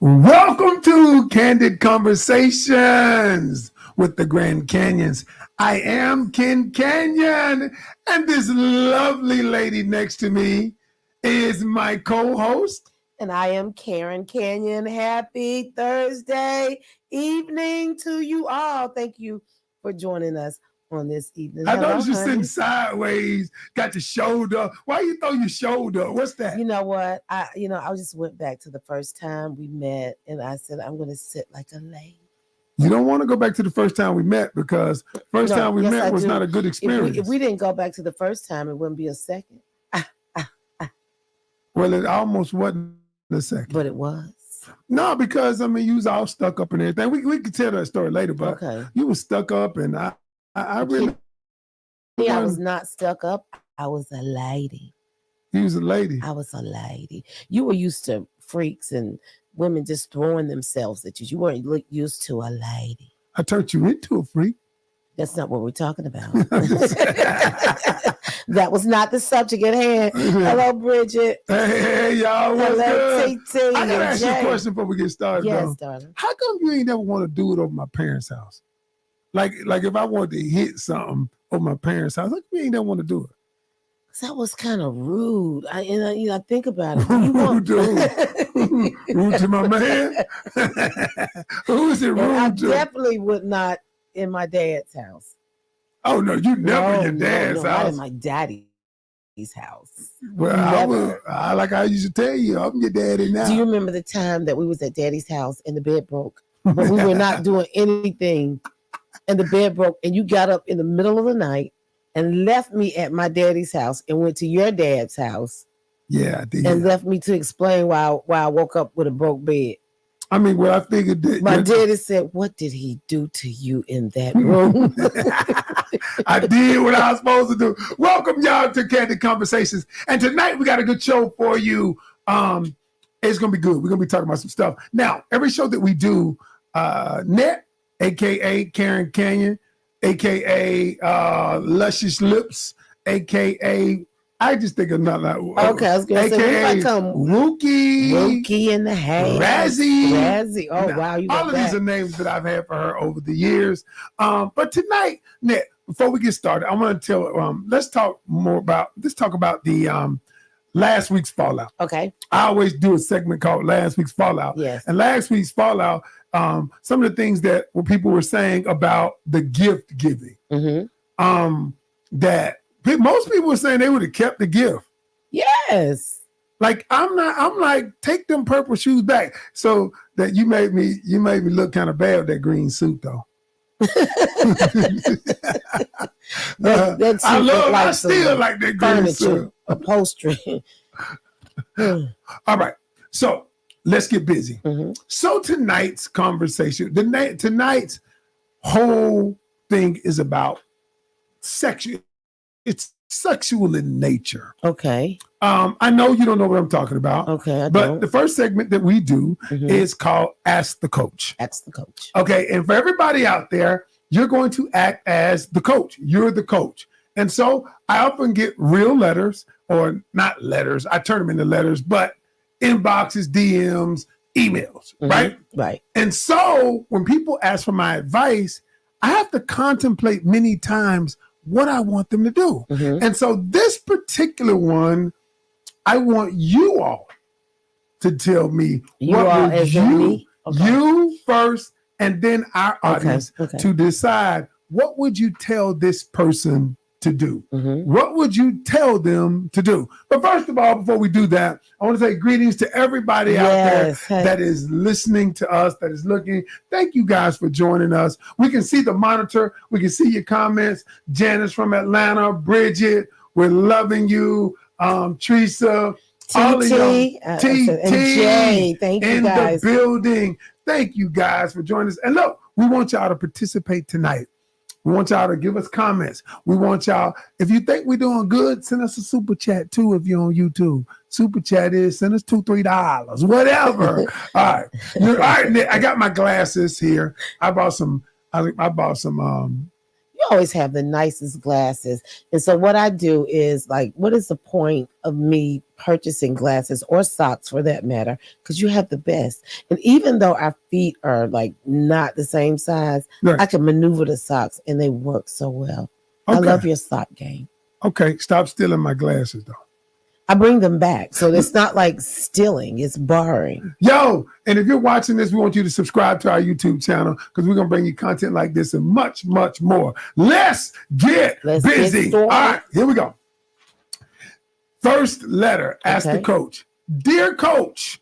Welcome to Candid Conversations with the Grand Canions. I am Kencanion, and this lovely lady next to me is my co-host. And I am Grand Canion. Happy Thursday evening to you all. Thank you for joining us on this evening. I noticed you sitting sideways, got your shoulder. Why you throw your shoulder? What's that? You know what? I just went back to the first time we met, and I said I'm going to sit like a lady. You don't want to go back to the first time we met because time we met was not a good experience. If we didn't go back to the first time, it wouldn't be a second. Well, it almost wasn't a second. But it was. No, because you was all stuck up and everything. We could tell that story later, but you was stuck up, and I really. I was not stuck up. I was a lady. You was a lady. I was a lady. You were used to freaks and women just throwing themselves at you. You weren't used to a lady. I turned you into a freak. That's not what we're talking about. That was not the subject at hand. Hello, Bridget. Hey, y'all. What's Hello, good? TT. I gotta ask you a question before we get started. Yes, darling. How come you ain't never want to do it over my parents' house? Like if I wanted to hit something over my parents' house, how come you ain't never want to do it? That was kind of rude. I think about it. Rude to my man? Who is it rude I to? definitely would not in my dad's house. Oh, no, you never in your dad's house. Not in my daddy's house. Well, I used to tell you, I'm your daddy now. Do you remember the time that we was at daddy's house and the bed broke? But we were not doing anything and the bed broke and you got up in the middle of the night and left me at my daddy's house and went to your dad's house. Yeah, I did. And left me to explain why I woke up with a broke bed. I figured that my daddy said, "What did he do to you in that room?" I did what I was supposed to do. Welcome y'all to Candid Conversations. And tonight we got a good show for you. It's gonna be good. We're gonna be talking about some stuff. Now, every show that we do, Net, aka Grand Canion, aka Luscious Lips, aka I just think of nothing. Okay, I was gonna say Wookie in the house. Razzie. Oh wow, you got all of these are names that I've had for her over the years. But tonight, Nick, before we get started, I want to tell. Let's talk about the last week's fallout. Okay. I always do a segment called Last Week's Fallout. Yes. And last week's fallout, some of the things that people were saying about the gift giving. Mm-hmm. That most people were saying they would have kept the gift. Yes. Like I'm like, take them purple shoes back. So that you made me look kind of bad with that green suit though. I still like that green suit. Upholstery. All right. So let's get busy. Mm-hmm. So tonight's conversation, tonight's whole thing is about sexual. It's sexual in nature. Okay. I know you don't know what I'm talking about. Okay, but the first segment that we do is called Ask the Coach. Ask the Coach. Okay, and for everybody out there, you're going to act as the coach. You're the coach. And so I often get real letters, or not letters, I turn them into letters, but inboxes, DMs, emails, right? Right. And so when people ask for my advice, I have to contemplate many times what I want them to do. And so this particular one, I want you all to tell me you first, and then our audience to decide what would you tell this person to do? What would you tell them to do? But first of all, before we do that, I want to say greetings to everybody out there that is listening to us, that is looking. Thank you guys for joining us. We can see the monitor. We can see your comments. Janice from Atlanta, Bridget, we're loving you. Teresa, all of y'all. And Jay, thank you guys. In the building. Thank you guys for joining us. And look, we want y'all to participate tonight. We want y'all to give us comments. We want y'all, if you think we're doing good, send us a super chat too if you're on YouTube. Super chat is send us $2-3, whatever. All right, Nick, I got my glasses here. I bought some. You you always have the nicest glasses. And so what I do is like, what is the point of me purchasing glasses or socks for that matter? Because you have the best. And even though our feet are like not the same size, I can maneuver the socks and they work so well. Okay. I love your sock game. Okay, stop stealing my glasses though. I bring them back. So it's not like stealing, it's borrowing. Yo, and if you're watching this, we want you to subscribe to our YouTube channel because we're going to bring you content like this and much, much more. Let's get busy. All right, here we go. First letter, ask the coach. Dear coach,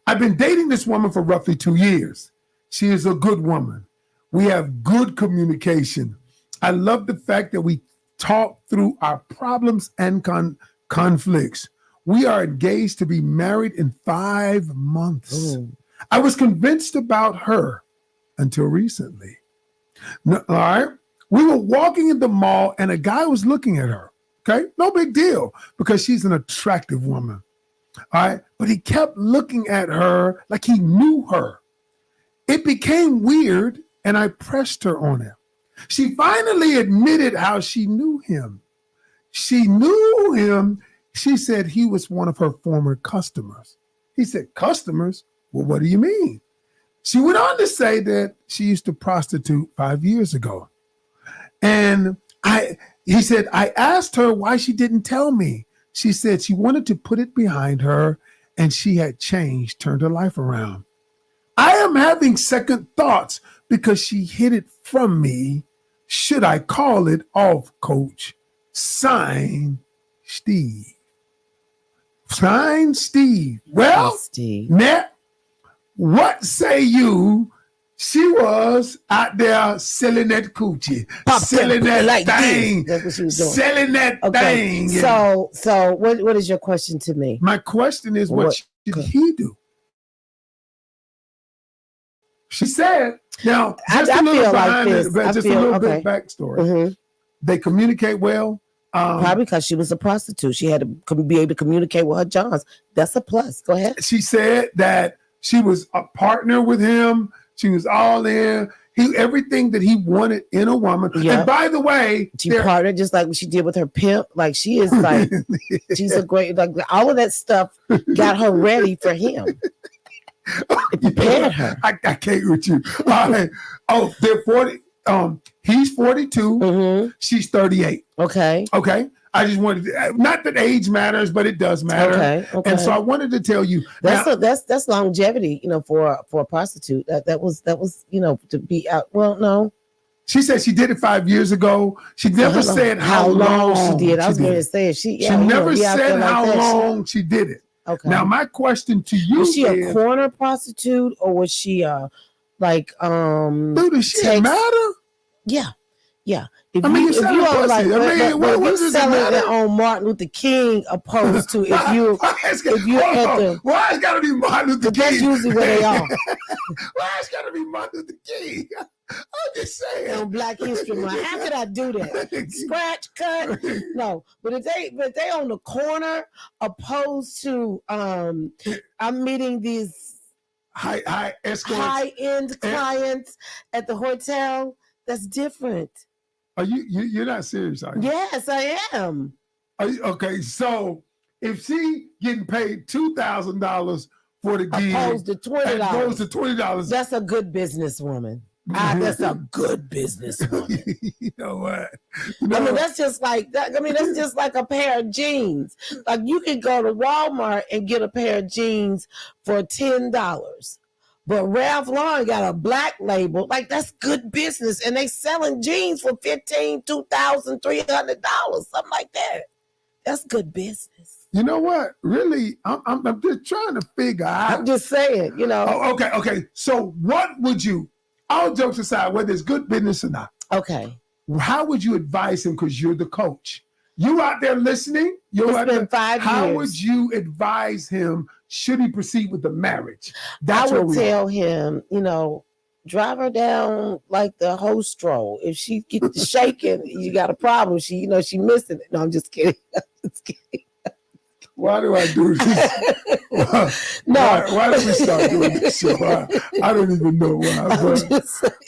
I've been dating this woman for roughly 2 years. She is a good woman. We have good communication. I love the fact that we talk through our problems and conflicts. We are engaged to be married in 5 months. I was convinced about her until recently. All right. We were walking in the mall and a guy was looking at her. Okay. No big deal because she's an attractive woman. All right. But he kept looking at her like he knew her. It became weird and I pressed her on it. She finally admitted how she knew him. She knew him. She said he was one of her former customers. He said, customers? Well, what do you mean? She went on to say that she used to prostitute 5 years ago. And he said, I asked her why she didn't tell me. She said she wanted to put it behind her and she had changed, turned her life around. I am having second thoughts because she hid it from me. Should I call it off, coach? Sign, Steve. Sign, Steve. Well, Steve. Nat, what say you? She was out there selling that coochie, selling that like thing. That's what she was doing. Selling that thing. So what is your question to me? My question is, what should he do? She said, now, just a little behind it, just a little bit backstory. Mm-hmm. They communicate well. Probably because she was a prostitute. She had to be able to communicate with her Johns. That's a plus. Go ahead. She said that she was a partner with him. She was all in. Everything that he wanted in a woman. Yeah. And by the way, she partnered just like what she did with her pimp. Like she is like, she's a great, like all of that stuff got her ready for him. It prepared her. I can't with you. Oh, they're 40. He's 42. Mm-hmm. She's 38. Okay. I just wanted to, not that age matters, but it does matter. Okay. And so I wanted to tell you that's longevity, for a prostitute. That was to be out. Well, no. She said she did it 5 years ago. She never said how long she did. I was going to say she never said how long she did it. Okay. Now my question to you was she a corner prostitute or was she like does shit matter? Yeah. If you selling it on Martin Luther King opposed to if you why it's gotta be Martin Luther King? That's usually where they are. Why it's gotta be Martin Luther King? I'm just saying. On Black History Month. How could I do that? Scratch, cut? No. But if they on the corner opposed to I'm meeting these high-end clients at the hotel, that's different. Are you're not serious, are you? Yes, I am. Are you, okay, so if she getting paid $2,000 for the gig opposed to $20, that's a good businesswoman. That's a good businesswoman. You know what? I mean, that's just like that. I mean, that's just like a pair of jeans. Like you can go to Walmart and get a pair of jeans for $10. But Ralph Lauren got a black label. Like that's good business. And they selling jeans for $1,500, $2,000, $300, something like that. That's good business. You know what? Really, I'm just trying to figure out. I'm just saying, Oh, okay. So what would you, all jokes aside, whether it's good business or not. Okay. How would you advise him? Because you're the coach. You out there listening. It's been 5 years. How would you advise him? Should he proceed with the marriage? I would tell him, drive her down like the host stroll. If she gets shaking, you got a problem. She missing it. No, I'm just kidding. Why do I do this? Why did we start doing this show? I don't even know why.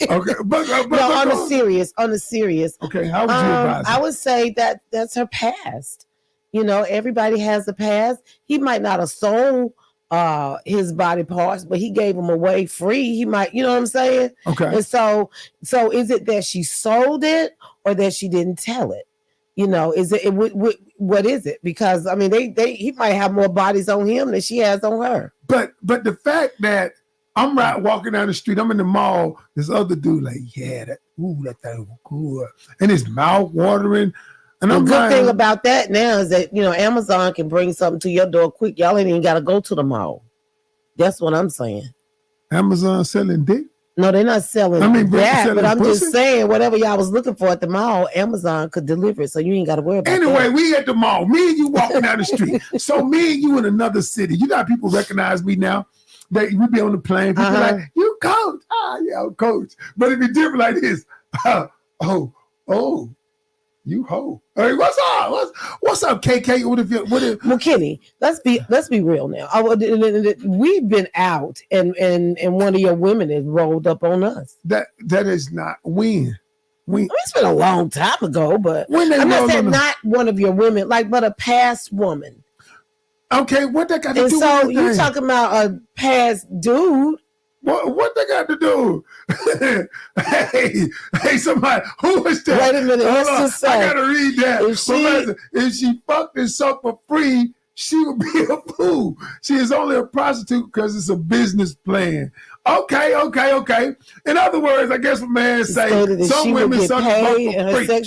Okay, but on the serious. Okay, how would you advise? I would say that that's her past. Everybody has a past. He might not have sold his body parts, but he gave them away free. He might, you know what I'm saying? Okay. And so is it that she sold it or that she didn't tell it? Is it what is it? Because I mean, he might have more bodies on him than she has on her. But the fact that I'm walking down the street, I'm in the mall, this other dude like, yeah, that thing was cool, and his mouth watering. And the good thing about that now is that Amazon can bring something to your door quick. Y'all ain't even got to go to the mall. That's what I'm saying. Amazon selling dick? No, they're not selling that, but I'm just saying whatever y'all was looking for at the mall, Amazon could deliver it, so you ain't got to worry about anyway, that. we at the mall. Me and you walking down the street. So me and you in another city. You know how people recognize me now? That we be on the plane. People like, you coach. Yeah, I'm coach. But it'd be different like this. You hoe. Hey, what's up? What's up, KK? Well, Kenny, let's be real now. We've been out, and one of your women has rolled up on us. That is not when. It's been a long time ago, but I'm not saying not one of your women, but a past woman. Okay, what that got to do with so you talking about a past dude? What they got to do? hey, somebody, who was that? Wait a minute, let's just say, I gotta read that. If she fucked and sucked for free, she would be a fool. She is only a prostitute because it's a business plan. Okay. In other words, I guess what man say, some women suck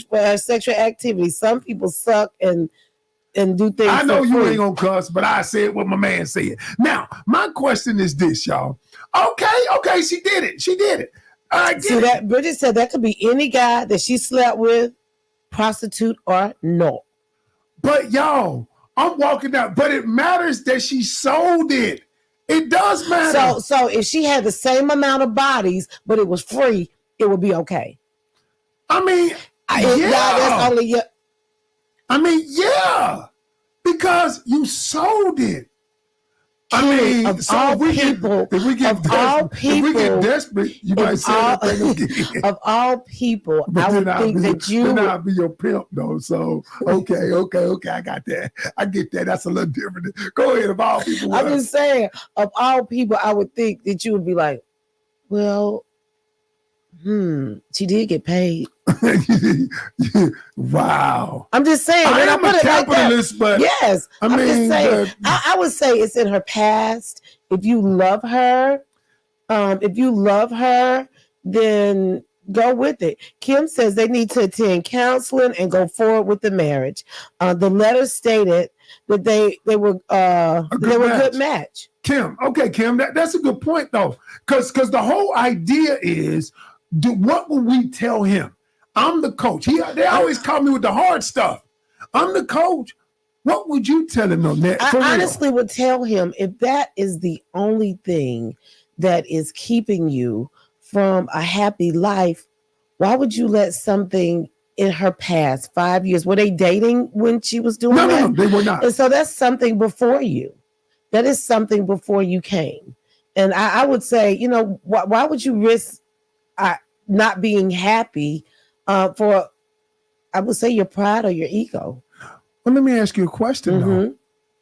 for her sexual activity. Some people suck and do things. I know you ain't gonna cuss, but I said what my man said. Now, my question is this, y'all. Okay, she did it. See that Bridget said that could be any guy that she slept with, prostitute or no. But y'all, I'm walking out. But it matters that she sold it. It does matter. So if she had the same amount of bodies, but it was free, it would be okay. I mean, yeah. Because you sold it. If we get desperate, you might say that thing again. Of all people, I would think that you would not be your pimp, though. So okay, I got that. I get that. That's a little different. Go ahead. Of all people, I'm just saying, of all people, I would think that you would be like, well, she did get paid. Wow. I'm just saying. I am a capitalist, but yes, I'm just saying. I would say it's in her past. If you love her, then go with it. Kim says they need to attend counseling and go forward with the marriage. The letter stated that they were a good match. Kim, that's a good point though, because the whole idea is, what will we tell him? I'm the coach. They always call me with the hard stuff. I'm the coach. What would you tell him on that? I honestly would tell him, if that is the only thing that is keeping you from a happy life, why would you let something in her past 5 years? Were they dating when she was doing that? No, they were not. And so that's something before you. That is something before you came. And I would say, why would you risk not being happy for, I would say, your pride or your ego? Well, let me ask you a question, though.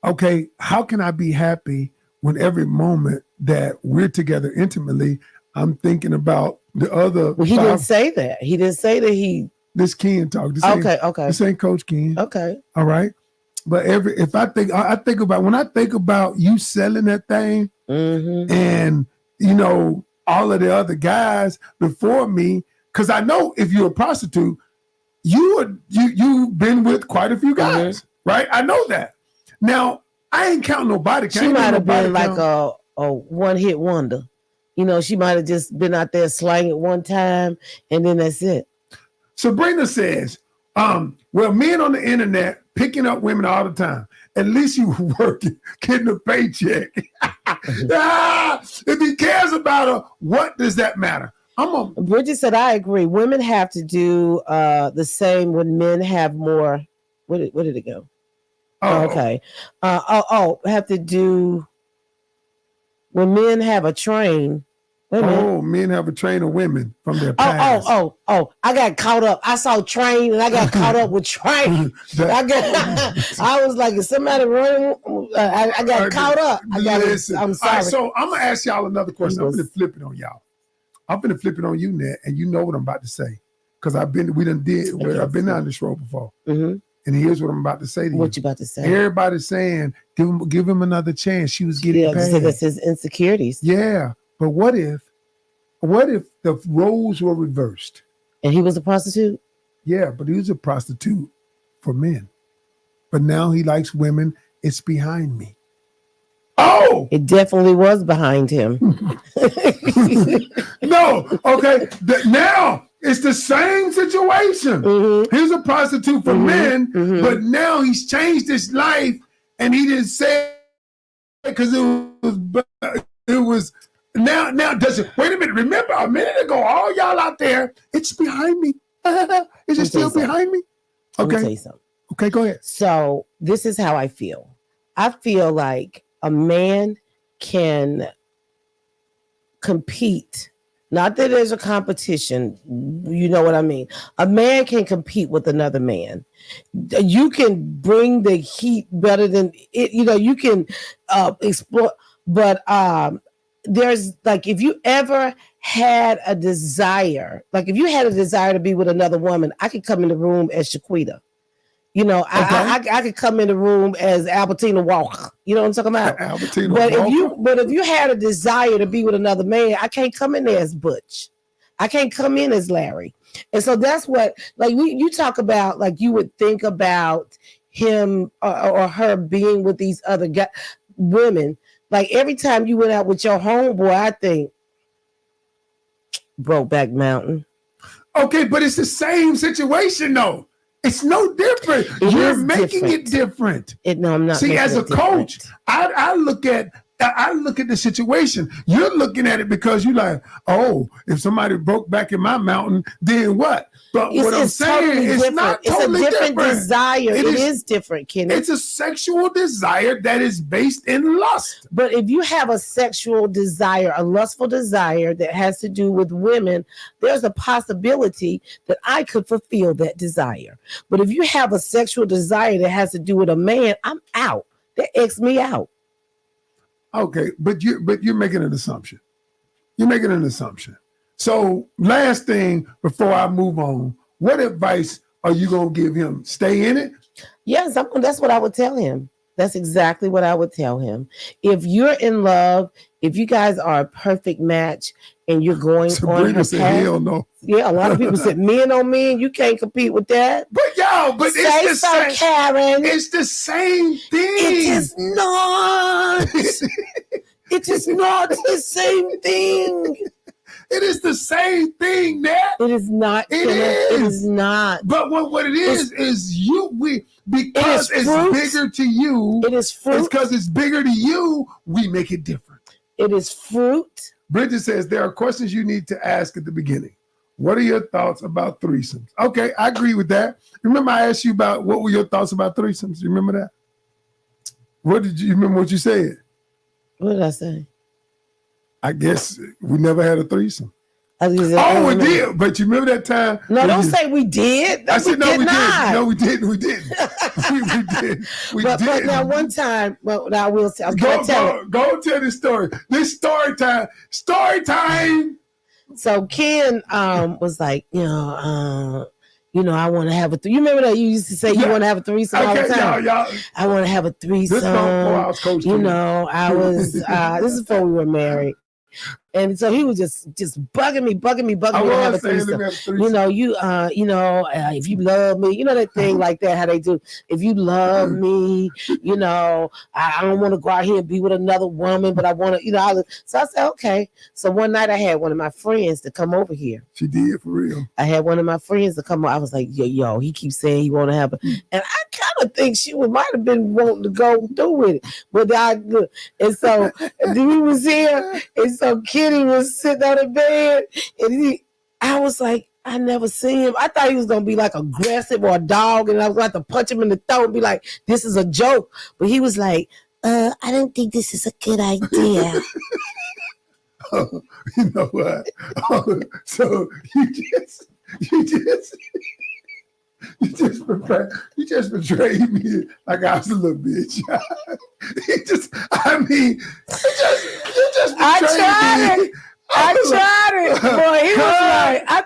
Okay, how can I be happy when every moment that we're together intimately, I'm thinking about the other? Well, he didn't say that. He didn't say that he. This Ken talk. Okay. This ain't Coach Ken. Okay. All right. But I think about you selling that thing, and all of the other guys before me, because I know if you're a prostitute, you've been with quite a few guys, right? I know that. Now I ain't counting nobody. She might have been like a one-hit wonder. She might have just been out there slanging one time, and then that's it. Sabrina says, well, men on the internet picking up women all the time. At least you were working, getting a paycheck. If he cares about her, what does that matter? Bridget said, I agree. Women have to do the same when men have more. Where did it go? Okay. Have to do when men have a train. Men have a train of women from their past. I got caught up. I saw train and I got caught up with train. I was like, is somebody running? I got caught up. I'm sorry. All right, so I'm gonna ask y'all another question. I'm gonna flip it on y'all. I'm gonna flip it on you, Ned, and you know what I'm about to say. Because I've been down this road before. Mm-hmm. And here's what I'm about to say to you. What you about to say? Everybody's saying, give him another chance. She was getting paid. So that's his insecurities. Yeah. But what if the roles were reversed? And he was a prostitute? Yeah, but he was a prostitute for men. But now he likes women. It's behind me. Oh! It definitely was behind him. No, okay. Now it's the same situation. Mm-hmm. He's a prostitute for men, but now he's changed his life, and he didn't say it because it was now does it wait a minute, remember a minute ago, all y'all out there, it's behind me. Is it still behind me? Okay. Let me tell you something. Okay, go ahead. So this is how I feel. I feel like a man can compete. Not that there's a competition, you know what I mean. A man can compete with another man. You can bring the heat better than it. You know, you can explore. But there's like, if you ever had a desire, like if you had a desire to be with another woman, I could come in the room as Shaquita. You know, okay. I could come in the room as Albertina Walker. You know what I'm talking about? But if you had a desire to be with another man, I can't come in there as Butch. I can't come in as Larry. And so that's what, like, you talk about, like, you would think about him or her being with these other women. Like, every time you went out with your homeboy, I think, Brokeback Mountain. Okay, but it's the same situation, though. It's no different. You're making it different. No, I'm not. See, as a coach, I look at the situation. You're looking at it because you're like, oh, if somebody broke back in my mountain, then what? But what I'm saying is not totally different. It's a different desire. It is different, Kenny. It's a sexual desire that is based in lust. But if you have a sexual desire, a lustful desire that has to do with women, there's a possibility that I could fulfill that desire. But if you have a sexual desire that has to do with a man, I'm out. That X me out. Okay, but you're making an assumption. You're making an assumption. So last thing before I move on, what advice are you going to give him? Stay in it? Yes, that's what I would tell him. That's exactly what I would tell him. If you're in love, if you guys are a perfect match and you're going on her path, hell no. Yeah, a lot of people said men on men, you can't compete with that. But it's the same, Karen. It's the same thing. It is not. It is not the same thing. It is the same thing, Nat. It is not. It is not. But what it is because it's bigger to you. It is fruit. It's because it's bigger to you, we make it different. It is fruit. Bridget says there are questions you need to ask at the beginning. What are your thoughts about threesomes? Okay, I agree with that. Remember I asked you about what were your thoughts about threesomes? You remember that? You remember what you said? What did I say? I guess we never had a threesome. We did. But you remember that time? No, don't say we did. I said, no, we didn't. No, we didn't. We did. We did. But now one time, well, I will tell. Go tell this story. This story time. Story time. So Ken was like, I want to have a you remember that you used to say you want to have a threesome all the time? Y'all. I want to have a threesome. This I was coaching. I was this is before we were married. And so he was just bugging me to have a threesome. If you love me, that thing like that, how they do. If you love me, I don't want to go out here and be with another woman, but I want to, so I said, okay. So one night I had one of my friends to come over here. She did, for real. I had one of my friends to come over. I was like, yo, he keeps saying he want to have and I kind of think she might have been wanting to go through with it. But and so he was here, and so Kenny was sitting on the bed, and I was like, I never seen him. I thought he was gonna be like aggressive or a dog, and I was going to punch him in the throat and be like, "This is a joke." But he was like, "I don't think this is a good idea." Oh, you know what? Oh, so you just betrayed me like I was a little bitch. You just betrayed me. I tried it. Boy, he was like, I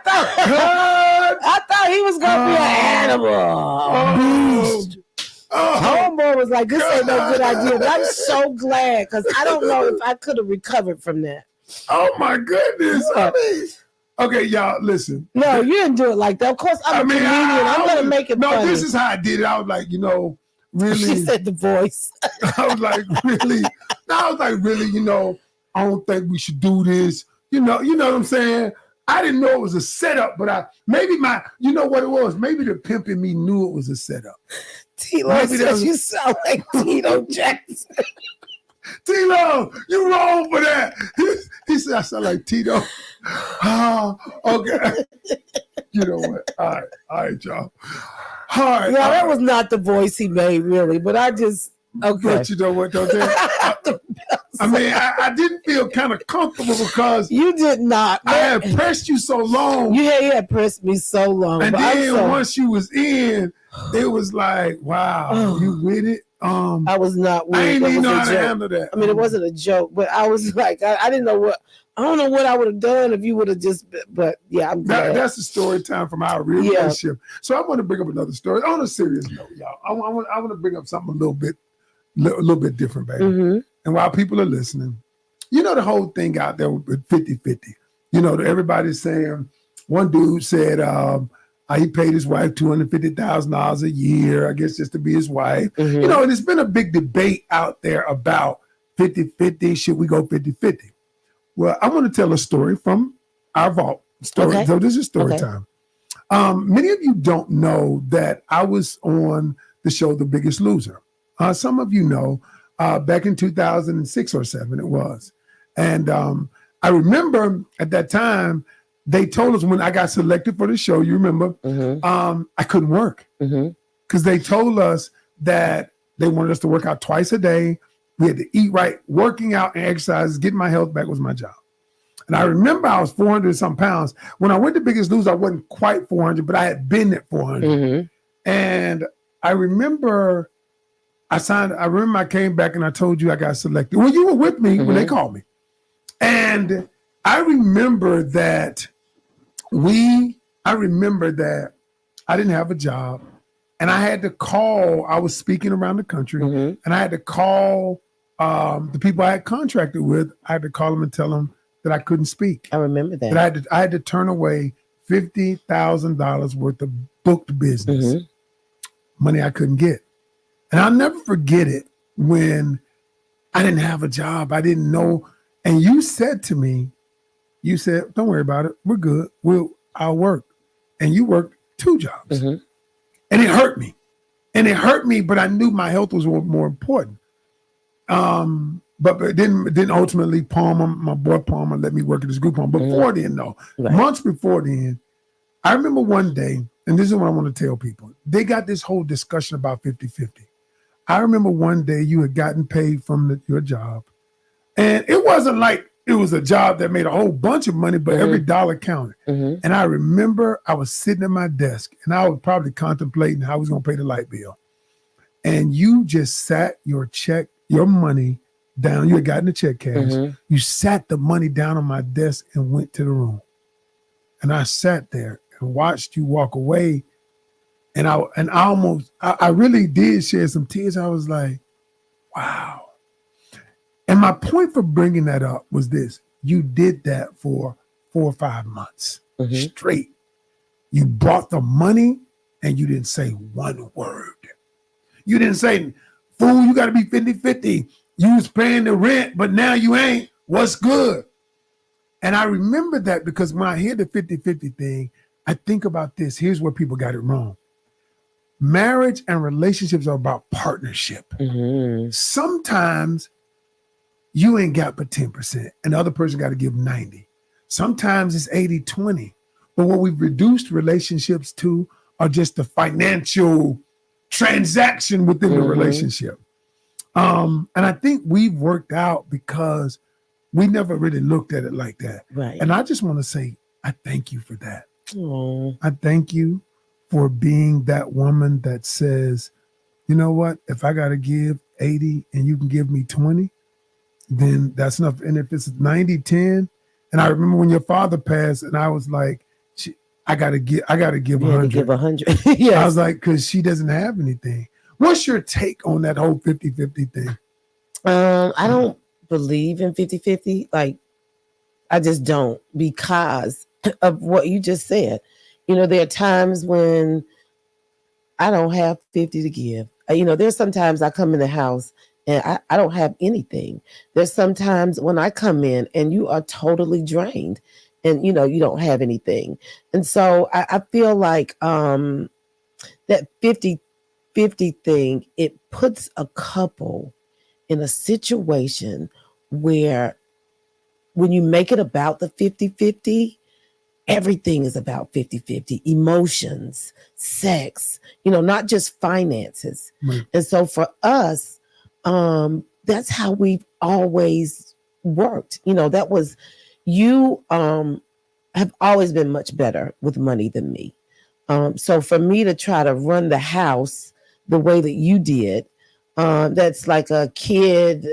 thought he was gonna be an animal. Beast. Homeboy was like, this ain't no good idea. But I'm so glad because I don't know if I could have recovered from that. Oh my goodness. Okay, y'all, listen. No, you didn't do it like that. Of course, I'm a comedian. I'm going to make it funny. No, this is how I did it. I was like, really. She said the voice. I was like, really? I don't think we should do this. You know what I'm saying? I didn't know it was a setup, but you know what it was? Maybe the pimp in me knew it was a setup. T-Lo says you sound like Tito Jackson. Tito, you wrong for that. He said I sound like Tito. Oh, okay. You know what? All right, y'all. All right. Yeah, that was not the voice he made, really, but I just, okay. But you know what, though? I didn't feel kind of comfortable because you did not. I had pressed you so long. You had pressed me so long. And then once you was in, it was like, wow, you with it? I was not with it. I didn't even know how to handle that. I mean, it wasn't a joke, but I was like, I didn't know what. I don't know what I would have done if you would have just. But yeah, I'm glad. That's the story time from our relationship. So I want to bring up another story on a serious note, y'all. I want to bring up something a little bit different, baby. Mm-hmm. And while people are listening, the whole thing out there with 50-50. Everybody's saying. One dude said he paid his wife $250,000 a year, I guess, just to be his wife. Mm-hmm. And it's been a big debate out there about 50-50. Should we go 50-50? Well, I want to tell a story from our vault story. Okay. So this is story time. Many of you don't know that I was on the show The Biggest Loser. Some of you know, back in 2006 or 7 it was. And I remember at that time, they told us when I got selected for the show, you remember, I couldn't work because they told us that they wanted us to work out twice a day. We had to eat right. Working out and exercise, getting my health back was my job. And I remember I was 400 some pounds. When I went to Biggest Loser, I wasn't quite 400, but I had been at 400. And I remember I came back and I told you I got selected. Well, you were with me when they called me. And I remember that I didn't have a job and I had to call, I was speaking around the country and I had to call the people I had contracted with. I had to call them and tell them that I couldn't speak. I remember that. I had to turn away $50,000 worth of booked business, money I couldn't get. And I'll never forget it when I didn't have a job. I didn't know. And you said to me, don't worry about it. We're good. I'll work. And you worked 2 jobs. And it hurt me. But I knew my health was more important. But then ultimately my boy Palmer let me work at this group home. Before then, though, months before then, I remember one day, and this is what I want to tell people. They got this whole discussion about 50-50. I remember one day you had gotten paid from your job. And it wasn't like it was a job that made a whole bunch of money, but every dollar counted. And I remember I was sitting at my desk and I was probably contemplating how I was going to pay the light bill. And you just sat your money down. You had gotten the check cash. You sat the money down on my desk and went to the room. And I sat there and watched you walk away. And I really did shed some tears. I was like, wow. And my point for bringing that up was this. You did that for 4 or 5 months straight. You brought the money and you didn't say one word. You didn't say, fool, you got to be 50-50. You was paying the rent, but now you ain't. What's good? And I remember that because when I hear the 50-50 thing, I think about this. Here's where people got it wrong. Marriage and relationships are about partnership. Sometimes you ain't got but 10% and the other person got to give 90. Sometimes it's 80-20. But what we've reduced relationships to are just the financial transaction within the relationship. And I think we've worked out because we never really looked at it like that. Right. And I just want to say, I thank you for that. Aww. I thank you for being that woman that says, you know what, if I got to give 80 and you can give me 20, then that's enough. And if it's 90-10, and I remember when your father passed and I was like, I got to give 100. Give 100. Yes. I was like, because she doesn't have anything. What's your take on that whole 50-50 thing? I don't believe in 50-50. Like, I just don't, because of what you just said. You know, there are times when I don't have 50 to give. You know, there's sometimes I come in the house and I don't have anything. There's sometimes when I come in and you are totally drained and, you know, you don't have anything. And so I feel like that 50-50 thing, it puts a couple in a situation where when you make it about the 50-50, everything is about 50-50, emotions, sex, you know, not just finances. Right. And so for us, that's how we've always worked. You know, that was, you have always been much better with money than me. So for me to try to run the house the way that you did, that's like a kid,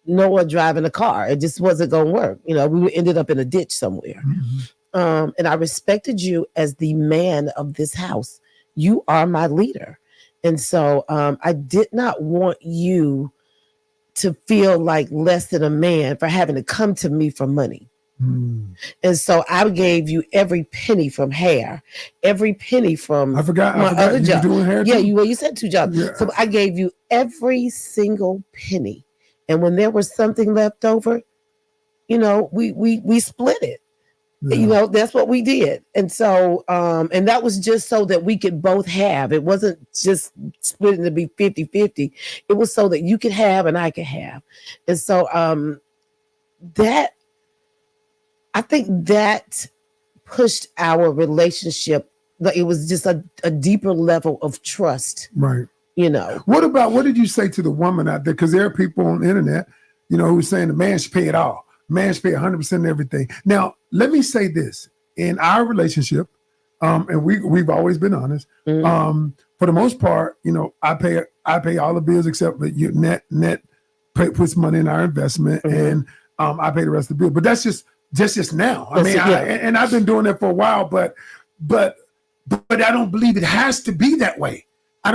Noah driving a car. It just wasn't going to work. You know, we ended up in a ditch somewhere. And I respected you as the man of this house. You are my leader. And so I did not want you to feel like less than a man for having to come to me for money. And so I gave you every penny from hair, every penny from my other job. Doing hair yeah, too? you said 2 jobs. Yeah. So I gave you every single penny. And when there was something left over, you know, we split it. Yeah. You know, that's what we did. And so, and that was just so that we could both have. It wasn't just splitting to be 50-50. It was so that you could have and I could have. And so I think that pushed our relationship. It was just a deeper level of trust. Right. You know. What did you say to the woman out there? Because there are people on the internet, you know, who's saying the man should pay it all. Man should pay 100% of everything. Now, let me say this. In our relationship, and we've always been honest, for the most part, you know, I pay all the bills except for you, net puts money in our investment, and I pay the rest of the bill. But that's just now. I mean, and I've been doing that for a while, but I don't believe it has to be that way. I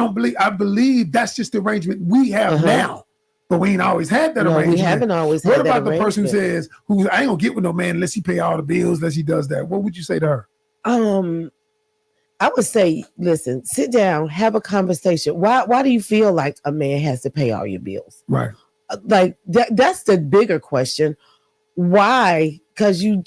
believe that's just the arrangement we have now. But we ain't always had that arrangement. We haven't always had that arrangement. What about the person who says, I ain't gonna get with no man unless he pay all the bills, unless he does that? What would you say to her? I would say, listen, sit down, have a conversation. Why do you feel like a man has to pay all your bills? Right. Like that's the bigger question. Why? Because you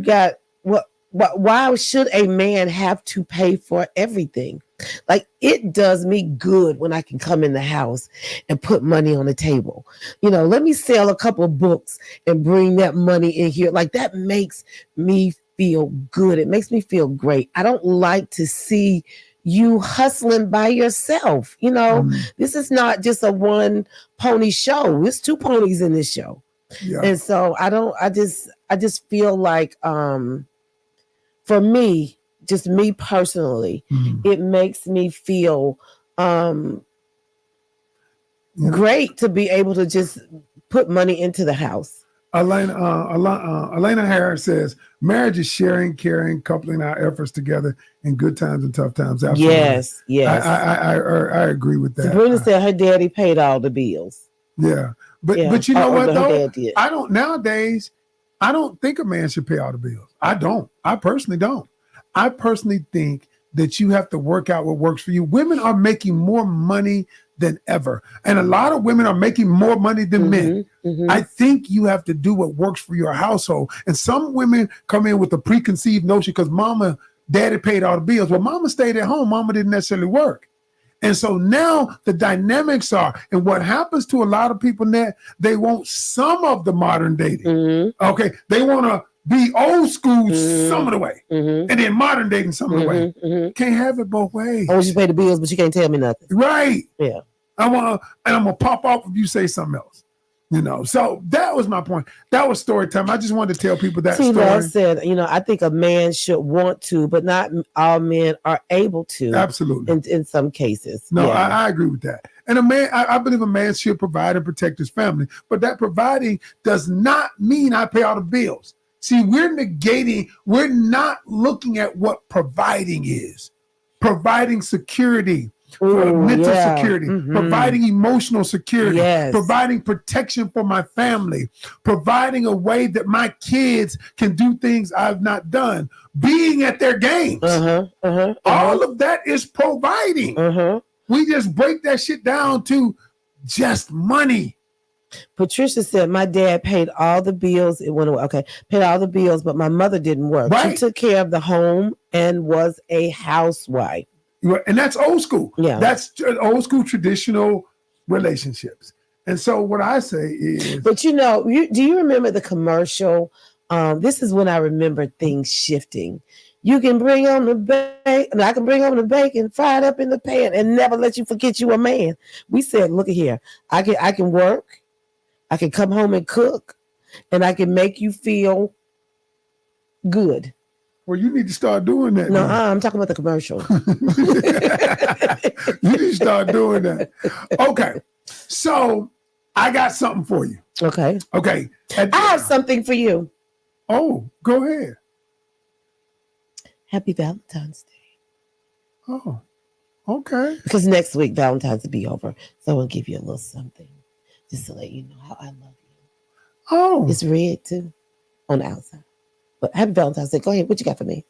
got what? Why should a man have to pay for everything? Like, it does me good when I can come in the house and put money on the table. You know, let me sell a couple of books and bring that money in here. Like, that makes me feel good. It makes me feel great. I don't like to see you hustling by yourself. You know, this is not just a one pony show. There's 2 ponies in this show. Yeah. And so I just feel like, for me, just me personally, it makes me feel great to be able to just put money into the house. Elena Harris says, marriage is sharing, caring, coupling our efforts together in good times and tough times. Absolutely. Yes. I agree with that. Sabrina said her daddy paid all the bills. Yeah. But you know what, though? Nowadays, I don't think a man should pay all the bills. I personally don't. I personally think that you have to work out what works for you. Women are making more money than ever. And a lot of women are making more money than men. I think you have to do what works for your household. And some women come in with a preconceived notion because daddy paid all the bills. Well, mama stayed at home. Mama didn't necessarily work. And so now the dynamics are, and what happens to a lot of people now, they want some of the modern dating. Okay. They want to be old school some of the way, and then modern dating some of the way. Can't have it both ways. I want you to pay the bills, but you can't tell me nothing. Right. Yeah. I'm gonna pop off if you say something else. So that was my point. That was story time. I just wanted to tell people that story. Love said, I think a man should want to, but not all men are able to. Absolutely. In some cases. No, yeah. I agree with that. And a man, I believe a man should provide and protect his family, but that providing does not mean I pay all the bills. See, we're not looking at what providing is. Providing security. Mental security, providing emotional security, providing protection for my family, providing a way that my kids can do things I've not done, being at their games. All of that is providing. We just break that shit down to just money. Patricia said, my dad paid all the bills. It went away. Okay. Paid all the bills, but my mother didn't work. Right. She took care of the home and was a housewife. And that's old school. Yeah. That's old school traditional relationships. And so what I say is... But do you remember the commercial? This is when I remember things shifting. You can bring home the bacon, I can bring home the bacon, fry it up in the pan, and never let you forget you a man. We said, look at here, I can work, I can come home and cook, and I can make you feel good. Well, you need to start doing that. No, I'm talking about the commercial. You need to start doing that. Okay. So I got something for you. Okay. Okay. I have something for you. Oh, go ahead. Happy Valentine's Day. Oh, okay. Because next week Valentine's will be over. So I will give you a little something just to let you know how I love you. Oh. It's red too on the outside. But happy Valentine's Day. Go ahead. What you got for me?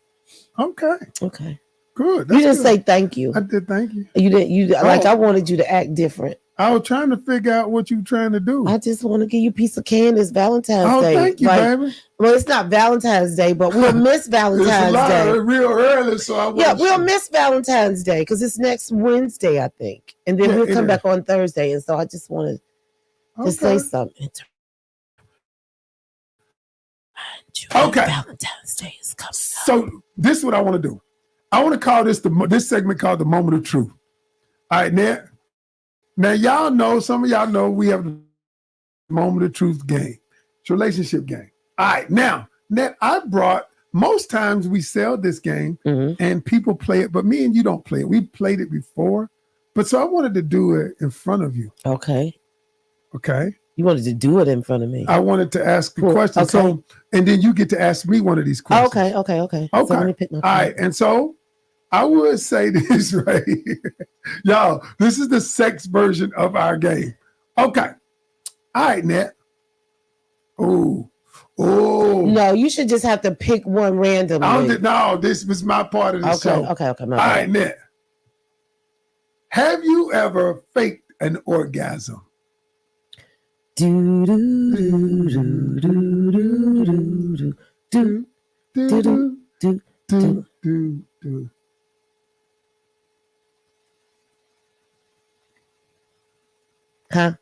Okay. Okay. Good. You didn't say thank you. I did thank you. You didn't. I wanted you to act different. I was trying to figure out what you were trying to do. I just want to give you a piece of candy. It's Valentine's Day. Oh, thank you, baby. Well, it's not Valentine's Day, but we'll miss Valentine's Day. Real early, so we'll miss Valentine's Day because it's next Wednesday, I think, and then we'll come back on Thursday. And so I just wanted to say something. Okay. Valentine's Day is coming up. So this is what I want to do. I want to call this segment called the moment of truth. All right, now y'all know, some of y'all know we have the moment of truth game. It's a relationship game. All right, now I brought, most times we sell this game and people play it, but me and you don't play it. We played it before, but so I wanted to do it in front of you. Okay. Okay. You wanted to do it in front of me. I wanted to ask a question. Okay. So, and then you get to ask me one of these questions. Okay. So let me pick my All right. And so I would say this right here. Y'all, this is the sex version of our game. Okay. All right, Nat. Oh. No, you should just have to pick one randomly. No, this was my part of the show. Okay. All right, Nat. Have you ever faked an orgasm? Do do do do do do do do do. Huh?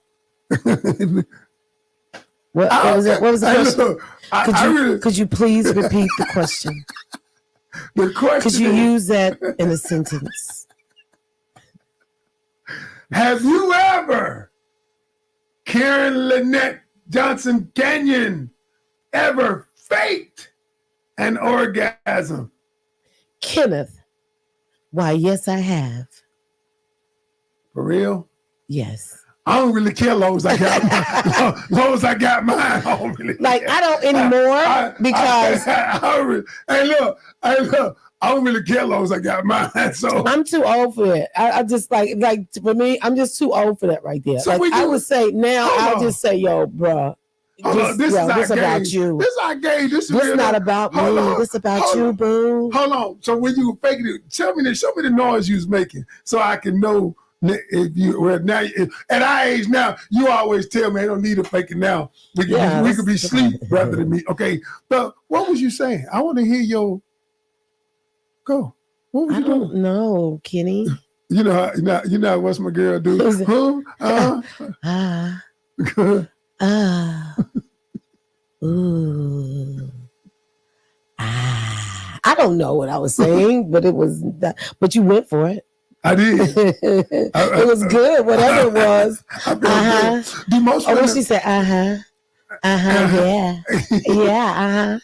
What was it? What was the question? Could you please repeat the question? The question. Could you use that in a sentence? Have you ever, Karen Lynette Johnson Canion, ever faked an orgasm? Kenneth, why, yes, I have. For real? Yes. I don't really care long as I got long as I got mine. I don't really care. I don't anymore because hey look, I don't really care long as I got mine. So I'm too old for it. I just like for me, I'm just too old for that right there. So I would say now, I'll just say, yo, bro. This is about you. This is our game. This is not about me. This is about you, boo. Hold on. So when you were faking it, show me the noise you was making so I can know. If you now at our age now, you always tell me I don't need a faking now. We could be asleep rather than me. Okay, but what was you saying? I want to hear your go. What was you doing? I don't know, Kenny. You know what's my girl do? Ooh. don't know what I was saying, but it was that, but you went for it. I did. It was good, whatever it was. Good. Do most women... what she said, yeah. Yeah,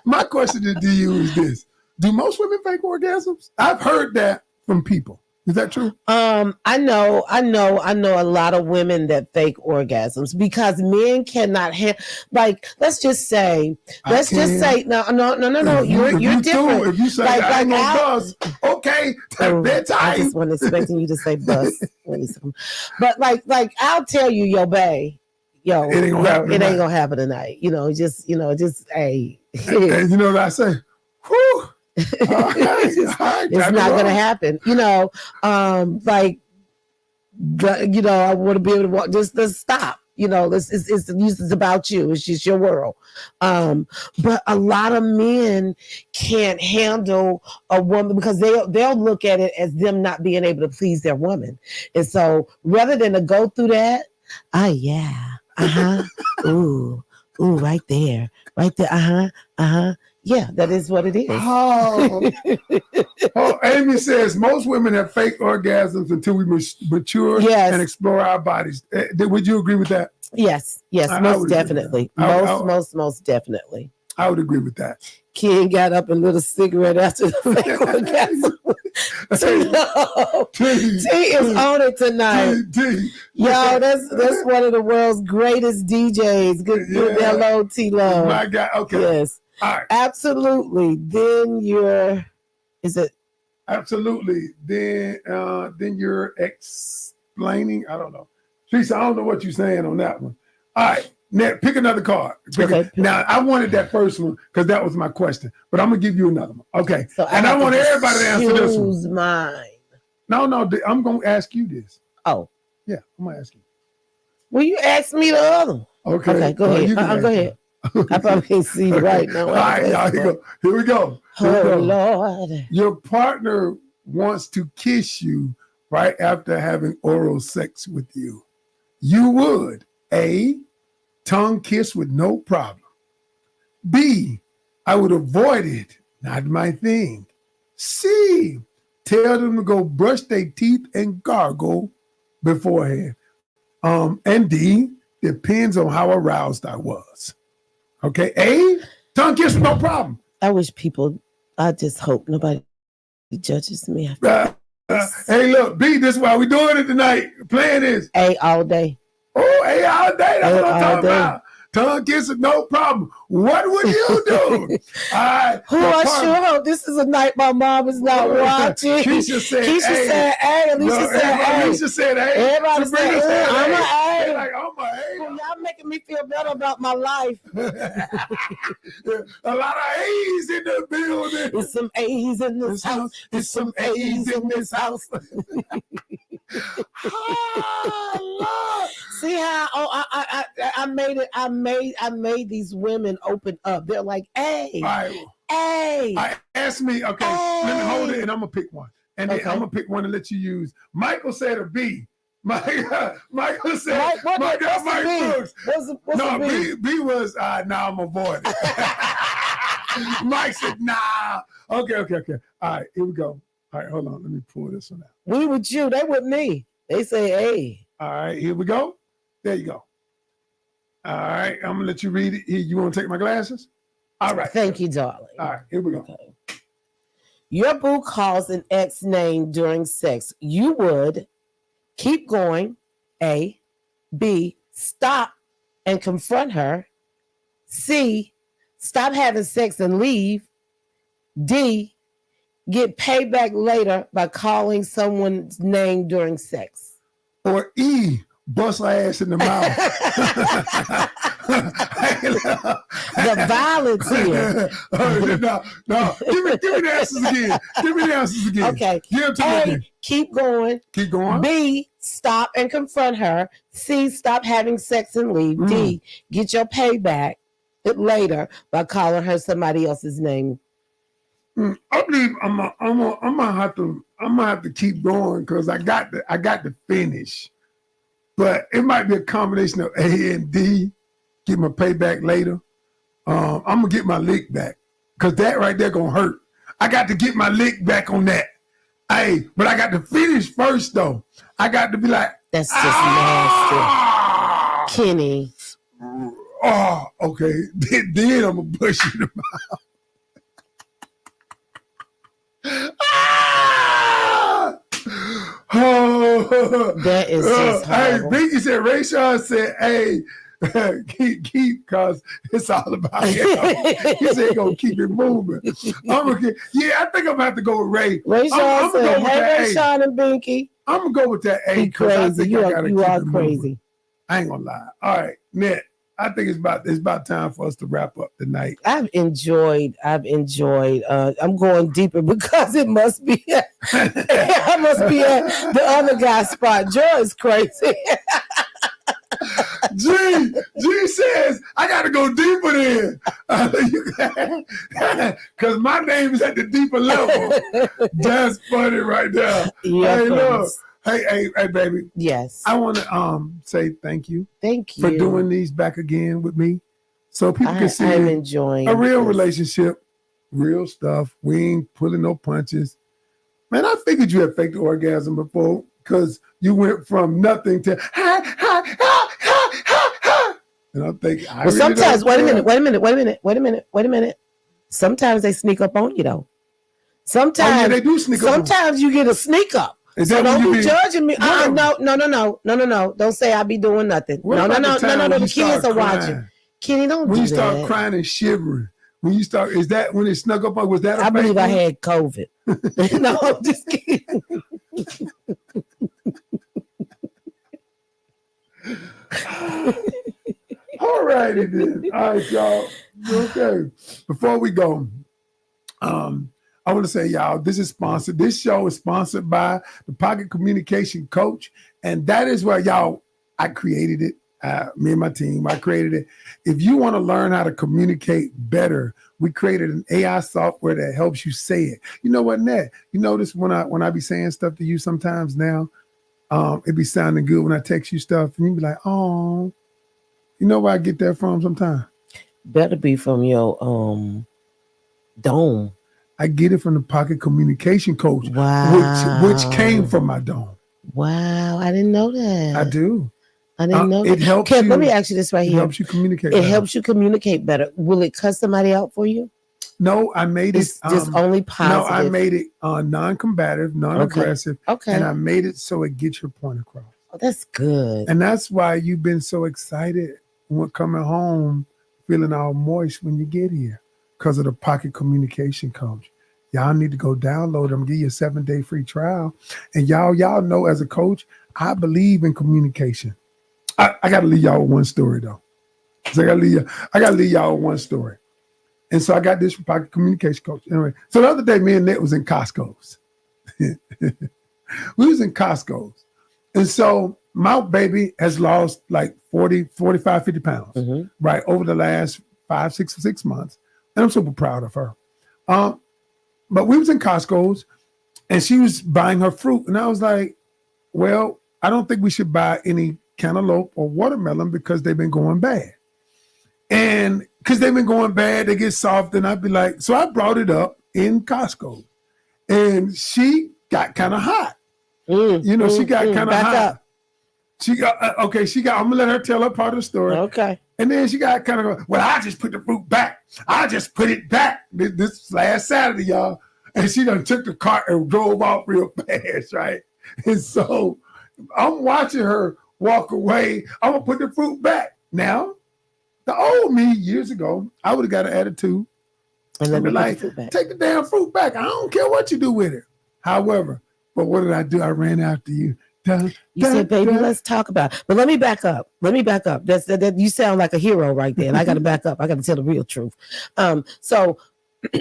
My question to you is this. Do most women fake orgasms? I've heard that from people. Is that true? I know a lot of women that fake orgasms because men cannot have, like, let's just say, no, you're different. If you say I ain't gonna buzz, okay, bedtime. I just wasn't expecting you to say buzz. But like I'll tell you, yo, babe, it ain't gonna happen tonight. Just hey. And you know what I say? Whew. It's not gonna happen. I want to be able to walk. Just stop. It's about you. It's just your world. But a lot of men can't handle a woman because they'll look at it as them not being able to please their woman, and so rather than to go through that, ooh, right there, yeah, that is what it is. Oh, Amy says most women have fake orgasms until we mature and explore our bodies. Would you agree with that? Yes, most definitely. Most definitely. I would agree with that. Ken got up and lit a cigarette after the fake orgasm. T is on it tonight. Yo, that's one of the world's greatest DJs. Good hello, T Love. My God, okay. Yes. All right. Absolutely. Then absolutely. Then you're explaining. I don't know. Teresa, I don't know what you're saying on that one. All right. Now pick another card. Now I wanted that first one because that was my question, but I'm gonna give you another one. Okay. So I want everybody to answer this one. Choose mine. No, I'm gonna ask you this. Oh. Yeah, I'm gonna ask you. Well, you asked me the other one. Okay, go ahead. Go ahead. I probably can't see right now. All right, y'all, here we go. Lord. Your partner wants to kiss you right after having oral sex with you. You would A, tongue kiss with no problem. B, I would avoid it. Not my thing. C, tell them to go brush their teeth and gargle beforehand. And D, depends on how aroused I was. Okay, A, tongue kiss with no problem. I just hope nobody judges me. Hey, look, B, this is why we doing it tonight. Playing this. A all day. Oh, A all day. That's what I'm talking about. Tongue kiss with no problem. What would you do? I sure hope this is a night my mom is not watching. Keisha said A. Alicia said A. Alicia said A. Everybody said I'm an A. Like, I'm an A. Well, y'all making me feel better about my life. A lot of A's in the building. There's some A's in this house. There's some A's in this house. Oh, see how I made it. I made these women open up. They're like, hey, ask me. Okay, let me hold it, and I'm gonna pick one, and then I'm gonna pick one to let you use. Michael said a B. Michael said, Mike Brooks. No, B was now I'm avoiding. Mike said, nah. Okay. All right, here we go. All right, hold on. Let me pull this one out. We with you. They with me. They say, hey. All right, here we go. There you go. All right, I'm going to let you read it. Here, you want to take my glasses? All right. Thank you, darling. All right, here we go. Okay. Your boo calls an ex name during sex. You would keep going. A. B. Stop and confront her. C. Stop having sex and leave. D. Get payback later by calling someone's name during sex. Or E. Bust her ass in the mouth. The violence here. No. Give me the answers again. Okay. Give them to me again. Keep going. B, stop and confront her. C, stop having sex and leave. D, get your payback later by calling her somebody else's name. I believe I'm gonna have to keep going because I got to finish. But it might be a combination of A and D. Get my payback later. I'm gonna get my lick back. because that right there gonna hurt. I got to get my lick back on that. Hey, but I got to finish first though. I got to be like, that's just nasty, Kenny. Oh, okay. Then I'm gonna push you in the mouth. Oh, that is just horrible. Hey, Binky said, Ray Sean said, hey, keep, cause it's all about him. He said, gonna keep it moving. I think I'm gonna have to go with Ray. Ray Sean said, hey, Ray Sean and Binky. I'm gonna go with that A. Be crazy. You are crazy. Moving. I ain't gonna lie. All right, Net. I think it's about time for us to wrap up tonight. I've enjoyed. I'm going deeper because it must be. I must be at the other guy's spot. Joe is crazy. G says I got to go deeper then, because my name is at the deeper level. That's funny right there. Yeah, hey, look. Hey, baby. Yes. I want to say thank you. Thank you for doing these back again with me, so people can see I'm enjoying a real relationship, real stuff. We ain't pulling no punches. Man, I figured you had faked the orgasm before because you went from nothing to ha ha ha ha ha ha. And I'm thinking, well, sometimes wait a minute. Sometimes they sneak up on you though. Sometimes they do sneak up. Sometimes you get a sneak up. So don't be judging me. No. Don't say I be doing nothing. No. The kids are watching. Kenny, don't do that. When you start crying and shivering, is that when it snuck up on? Was that? I believe I had COVID. No, I'm just kidding. All righty then. All right, y'all. Okay. Before we go, I want to say, y'all, this show is sponsored by the Pocket Communication Coach. And that is where, y'all, I created it. Me and my team, I created it. If you want to learn how to communicate better, we created an AI software that helps you say it. You know what, Ned? You notice when I be saying stuff to you sometimes now, it be sounding good when I text you stuff. And you be like, oh, you know where I get that from sometimes? Better be from your dome. I get it from the Pocket Communication Coach, wow, which came from my dome. Wow, I didn't know that. I do. I didn't know that. It helps you. Let me ask you this right here. It helps you communicate. It helps you communicate better. Will it cut somebody out for you? No, I made it just only positive. No, I made it non-combative, non-aggressive. Okay. And I made it so it gets your point across. Oh, that's good. And that's why you've been so excited when coming home, feeling all moist when you get here. Because of the Pocket Communication Coach. Y'all need to go download them, give you a 7-day free trial. And y'all know as a coach, I believe in communication. I got to leave y'all with one story though. So I got to leave y'all with one story. And so I got this from Pocket Communication Coach. Anyway, so the other day, me and Ned was in Costco's. We was in Costco's. And so my baby has lost like 40, 45, 50 pounds, right, over the last 6 months. And I'm super proud of her. But we was in Costco's and she was buying her fruit. And I was like, well, I don't think we should buy any cantaloupe or watermelon because they've been going bad. And because they've been going bad, they get soft. And I'd be like, so I brought it up in Costco. And she got kind of hot. She got kind of hot. Up. I'm going to let her tell her part of the story. Okay. And then she got kind of, well, I just put the fruit back. I just put it back. This last Saturday, y'all. And she done took the cart and drove off real fast, right? And so I'm watching her walk away. I'm going to put the fruit back. Now, the old me years ago, I would have got an attitude. And then be like, take the damn fruit back. I don't care what you do with it. However, but what did I do? I ran after you. You said, baby, let's talk about it. But let me back up. That you sound like a hero right there. And I got to back up. I got to tell the real truth. So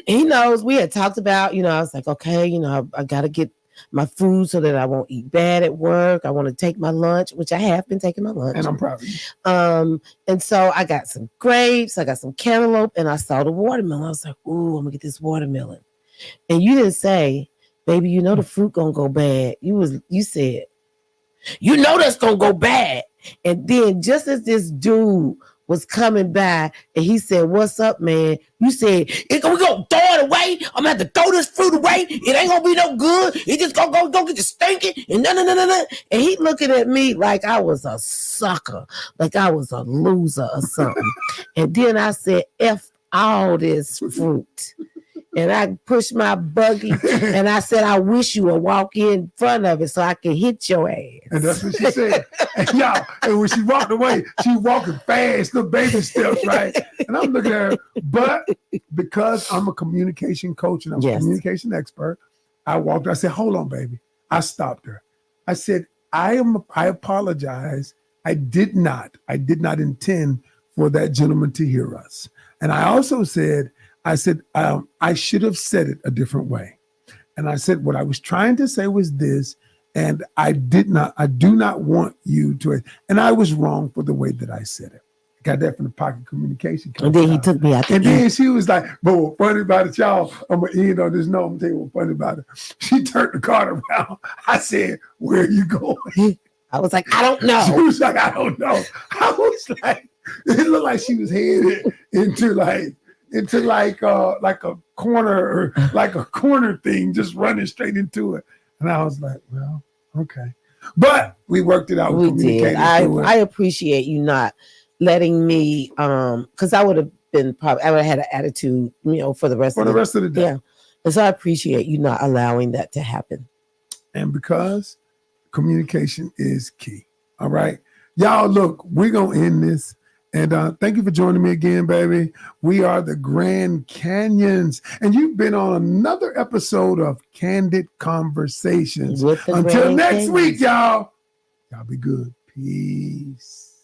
he knows we had talked about, I was like, okay, I got to get my food so that I won't eat bad at work. I want to take my lunch, which I have been taking my lunch. And I'm proud of you. And so I got some grapes, I got some cantaloupe, and I saw the watermelon. I was like, ooh, I'm going to get this watermelon. And you didn't say, baby, the fruit going to go bad. You said, that's going to go bad. And then just as this dude was coming by and he said, "What's up, man?" You said, we gonna throw it away. I'm gonna have to throw this fruit away. It ain't gonna be no good. It just gonna go get you stinking. And no. And he looking at me like I was a sucker, like I was a loser or something. And then I said, "F all this fruit." And I pushed my buggy and I said, "I wish you would walk in front of it so I can hit your ass." And that's what she said. And y'all, and when she walked away, she walking fast, little baby steps, right? And I'm looking at her, but because I'm a communication coach and I'm a communication expert, I walked her. I said, "Hold on, baby." I stopped her. I said, I apologize. I did not intend for that gentleman to hear us. And I also said, I should have said it a different way. And I said, what I was trying to say was this, and I do not want you to, and I was wrong for the way that I said it. Got that from the pocket communication. And then he took me out. And then she was like, "But what's funny about it, y'all, I'm going to end on this note. I'm going to tell you what's funny about it." She turned the car around. I said, "Where are you going?" I was like, "I don't know." She was like, "I don't know." I was like, it looked like she was headed into a corner or like a corner thing, just running straight into it. And I was like, well, okay. But we worked it out. We did. I appreciate you not letting me, because I would have had an attitude, for the rest of the day. Yeah. And so I appreciate you not allowing that to happen. And because communication is key. All right. Y'all, look, we're going to end this. And thank you for joining me again, baby. We are the Grand Canions. And you've been on another episode of Candid Conversations. Until next week, y'all. Y'all be good. Peace.